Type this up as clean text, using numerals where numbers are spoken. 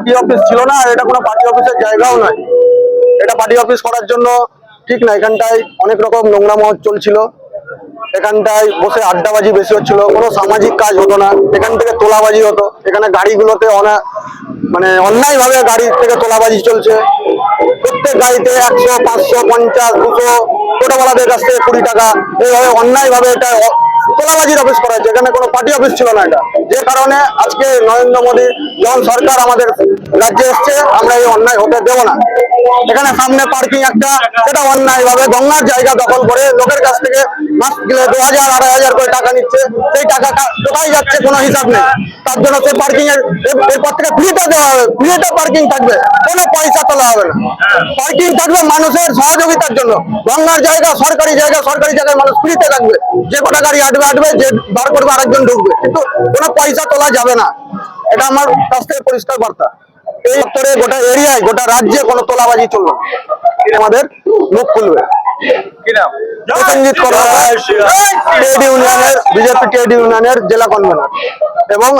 Party office ছিল না, আর এটা কোনো পার্টি অফিসের জায়গাও নয়। এটা পার্টি অফিস করার জন্য ঠিক না। এখানটায় অনেক রকম নোংরা মহল চলছিল, এখানটায় বসে আড্ডাবাজি বেশি হচ্ছিল, কোনো সামাজিক কাজ হতো না, এখান থেকে তোলাবাজি হতো। এখানে গাড়িগুলোতে মানে অন্যায় ভাবে গাড়ি থেকে তোলাবাজি চলছে। প্রত্যেক গাড়িতে 100, 500, 50, 200 টোটোওয়ালাদের কাছ থেকে 20 টাকা এইভাবে অন্যায় ভাবে এটা তোলাবাজির অফিস করা হয়েছে। এখানে কোনো পার্টি অফিস ছিল না এটা, যে কারণে আজকে নরেন্দ্র মোদী যখন সরকার আমাদের রাজ্যে এসছে, আমরা এই অন্যায় হতে দেবো না। এখানে সামনে পার্কিং একটা, সেটা অন্যায় ভাবে গঙ্গার জায়গা দখল করে লোকের কাছ থেকে মাস গেলে 2000, 2500 করে টাকা নিচ্ছে। সেই টাকা কোথায় যাচ্ছে কোনো হিসাব নেই। তার জন্য সেই পার্কিং এরপর থেকে ফ্রিতে দেওয়া হবে, ফ্রিতে পার্কিং থাকবে, কোনো পয়সা তোলা হবে না। পার্কিং থাকবে মানুষের সহযোগিতার জন্য। গঙ্গার জায়গা সরকারি জায়গা, সরকারি জায়গায় মানুষ ফ্রিতে থাকবে। যে কটা গাড়ি আটবে, যে বার করবে আরেকজন ঢুকবে, কিন্তু কোনো পয়সা তোলা যাবে না। এটা আমার কাছ থেকে পরিষ্কার বার্তা। এই উত্তরে গোটা এরিয়ায়, গোটা রাজ্যে কোনো তোলাবাজি চলবে না। আমাদের মুখ খুলবে। প্রসেনজিৎ কর্মকার ট্রেড ইউনিয়নের, বিজেপি ট্রেড ইউনিয়নের জেলা কনভেনর এবং